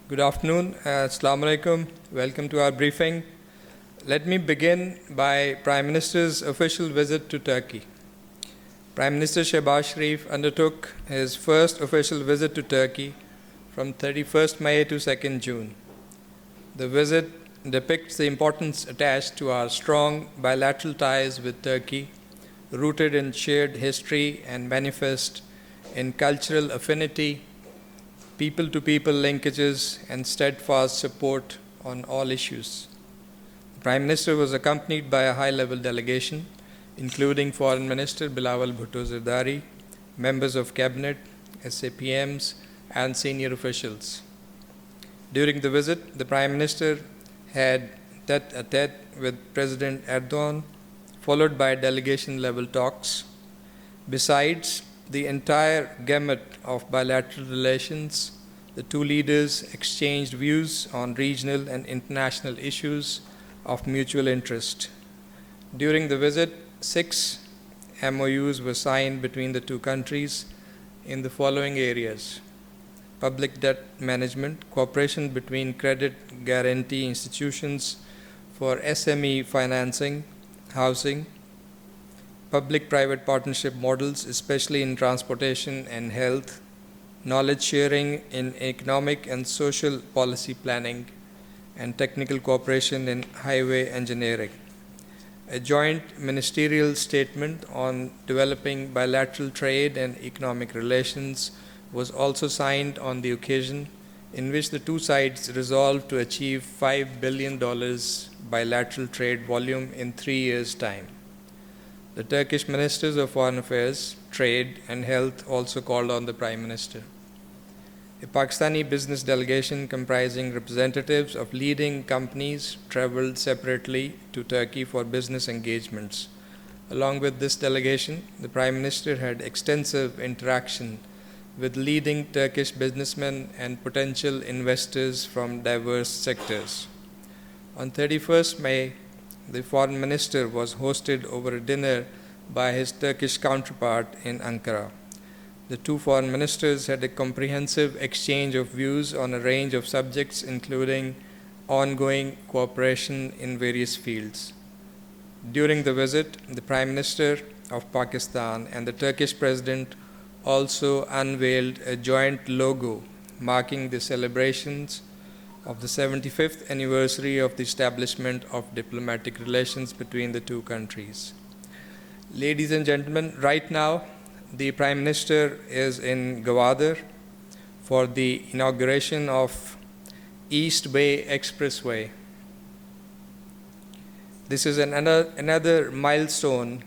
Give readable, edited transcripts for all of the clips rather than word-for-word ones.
Good afternoon. Assalamu alaikum. Welcome to our briefing. Let me begin by Prime Minister's official visit to Turkey. Prime Minister Shehbaz Sharif undertook his first official visit to Turkey from 31st May to 2nd June. The visit depicts the importance attached to our strong bilateral ties with Turkey, rooted in shared history and manifest in cultural affinity, people-to-people linkages, and steadfast support on all issues. The Prime Minister was accompanied by a high-level delegation, including Foreign Minister Bilawal Bhutto Zardari, members of Cabinet, SAPMs, and senior officials. During the visit, the Prime Minister had tête-à-tête with President Erdogan, followed by delegation-level talks. Besides the entire gamut of bilateral relations, the two leaders exchanged views on regional and international issues of mutual interest. During the visit, 6 MOUs were signed between the two countries in the following areas: public debt management, cooperation between credit guarantee institutions for SME financing, housing, public-private partnership models, especially in transportation and health, knowledge sharing in economic and social policy planning, and technical cooperation in highway engineering. A joint ministerial statement on developing bilateral trade and economic relations was also signed on the occasion, in which the two sides resolved to achieve $5 billion bilateral trade volume in 3 years' time. The Turkish Ministers of Foreign Affairs, Trade and Health also called on the Prime Minister. A Pakistani business delegation comprising representatives of leading companies traveled separately to Turkey for business engagements. Along with this delegation, the Prime Minister had extensive interaction with leading Turkish businessmen and potential investors from diverse sectors. On 31st May, the Foreign Minister was hosted over a dinner by his Turkish counterpart in Ankara. The two foreign ministers had a comprehensive exchange of views on a range of subjects, including ongoing cooperation in various fields. During the visit, the Prime Minister of Pakistan and the Turkish President also unveiled a joint logo marking the celebrations of the 75th anniversary of the establishment of diplomatic relations between the two countries. Ladies and gentlemen, right now the Prime Minister is in Gwadar for the inauguration of East Bay Expressway. This is another milestone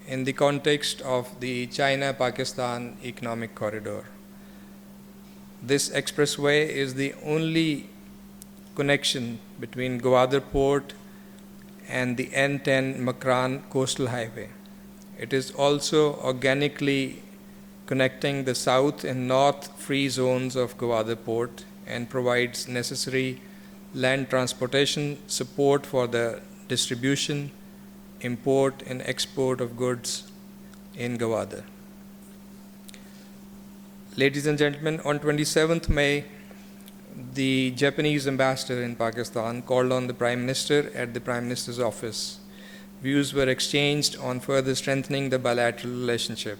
in the context of the China-Pakistan Economic Corridor. This expressway is the only connection between Gwadar Port and the N10 Makran Coastal Highway. It is also organically connecting the south and north free zones of Gwadar Port and provides necessary land transportation support for the distribution, import and export of goods in Gwadar. Ladies and gentlemen, on 27th May, the Japanese ambassador in Pakistan called on the Prime Minister at the Prime Minister's office. Views were exchanged on further strengthening the bilateral relationship.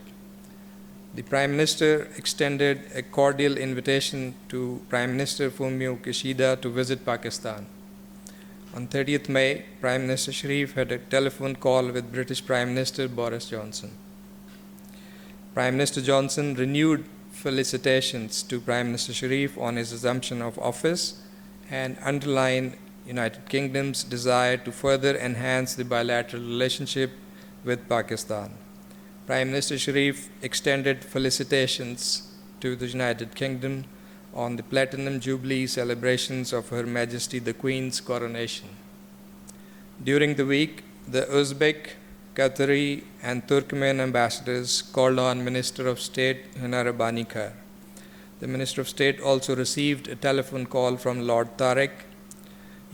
The Prime Minister extended a cordial invitation to Prime Minister Fumio Kishida to visit Pakistan. On 30th May, Prime Minister Sharif had a telephone call with British Prime Minister Boris Johnson. Prime Minister Johnson renewed felicitations to Prime Minister Sharif on his assumption of office and underlined United Kingdom's desire to further enhance the bilateral relationship with Pakistan. Prime Minister Sharif extended felicitations to the United Kingdom on the Platinum Jubilee celebrations of Her Majesty the Queen's coronation. During the week, the Uzbek, Qatari and Turkmen ambassadors called on Minister of State Hina Rabbani Khan. The Minister of State also received a telephone call from Lord Tariq,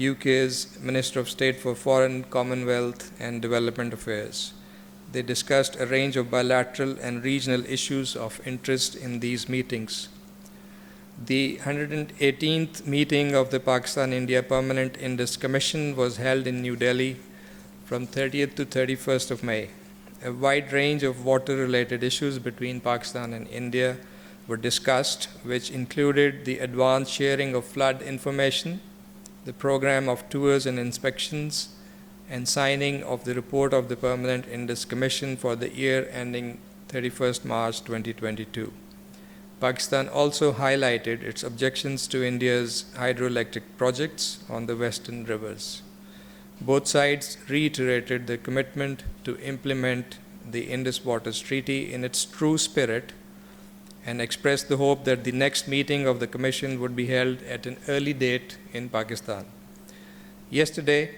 UK's Minister of State for Foreign, Commonwealth and Development Affairs. They discussed a range of bilateral and regional issues of interest in these meetings. The 118th meeting of the Pakistan-India Permanent Indus Commission was held in New Delhi from 30th to 31st of May. A wide range of water-related issues between Pakistan and India were discussed, which included the advanced sharing of flood information, the program of tours and inspections, and signing of the report of the Permanent Indus Commission for the year ending 31st March 2022. Pakistan also highlighted its objections to India's hydroelectric projects on the western rivers. Both sides reiterated their commitment to implement the Indus Waters Treaty in its true spirit and expressed the hope that the next meeting of the Commission would be held at an early date in Pakistan. Yesterday,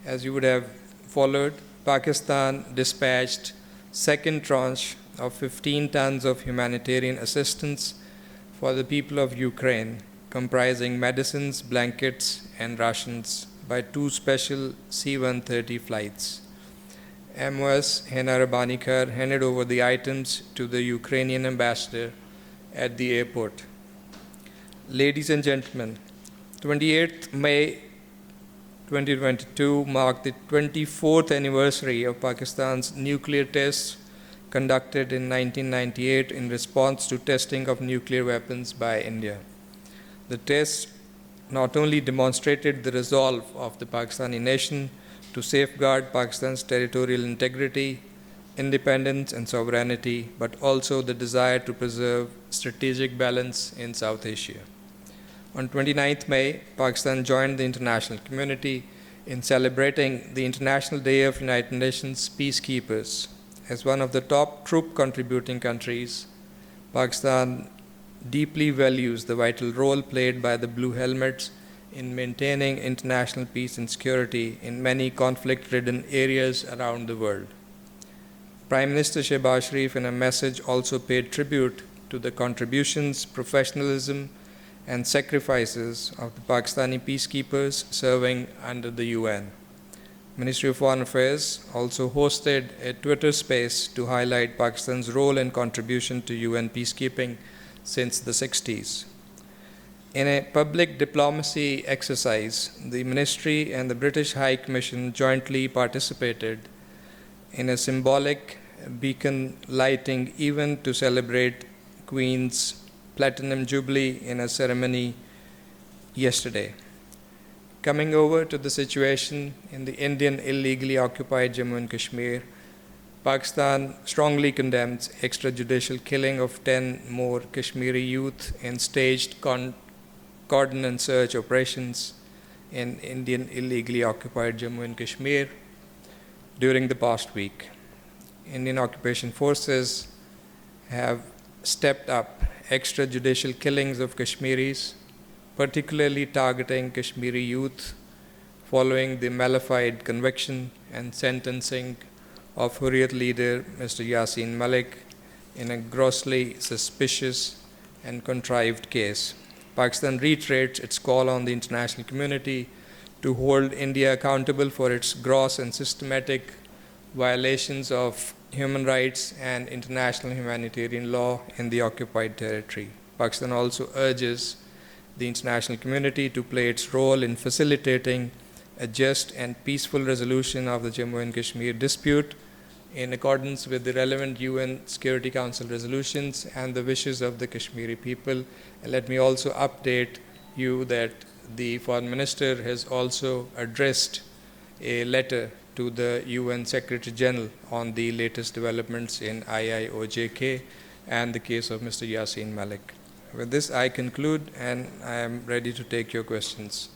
as you would have followed, Pakistan dispatched second tranche of 15 tons of humanitarian assistance for the people of Ukraine, comprising medicines, blankets, and rations by two special C-130 flights. MOS Hena Rabanikar handed over the items to the Ukrainian ambassador at the airport. Ladies and gentlemen, 28th May 2022 marked the 24th anniversary of Pakistan's nuclear tests conducted in 1998 in response to testing of nuclear weapons by India. The tests not only demonstrated the resolve of the Pakistani nation to safeguard Pakistan's territorial integrity, independence, and sovereignty, but also the desire to preserve strategic balance in South Asia. On 29th May, Pakistan joined the international community in celebrating the International Day of United Nations Peacekeepers. As one of the top troop contributing countries, Pakistan deeply values the vital role played by the Blue Helmets in maintaining international peace and security in many conflict-ridden areas around the world. Prime Minister Shehbaz Sharif, in a message, also paid tribute to the contributions, professionalism, and sacrifices of the Pakistani peacekeepers serving under the UN. Ministry of Foreign Affairs also hosted a Twitter space to highlight Pakistan's role and contribution to UN peacekeeping since the 60s. In a public diplomacy exercise, the Ministry and the British High Commission jointly participated in a symbolic beacon lighting event to celebrate Queen's Platinum Jubilee in a ceremony yesterday. Coming over to the situation in the Indian illegally occupied Jammu and Kashmir, Pakistan strongly condemns extrajudicial killing of 10 more Kashmiri youth in staged cordon and search operations in Indian illegally occupied Jammu and Kashmir during the past week. Indian occupation forces have stepped up extrajudicial killings of Kashmiris, particularly targeting Kashmiri youth following the malified conviction and sentencing of Hurriyat leader Mr. Yasin Malik in a grossly suspicious and contrived case. Pakistan reiterates its call on the international community to hold India accountable for its gross and systematic violations of human rights and international humanitarian law in the occupied territory. Pakistan also urges the international community to play its role in facilitating a just and peaceful resolution of the Jammu and Kashmir dispute in accordance with the relevant UN Security Council resolutions and the wishes of the Kashmiri people. And let me also update you that the Foreign Minister has also addressed a letter to the UN Secretary General on the latest developments in IIOJK and the case of Mr. Yasin Malik. With this, I conclude, and I am ready to take your questions.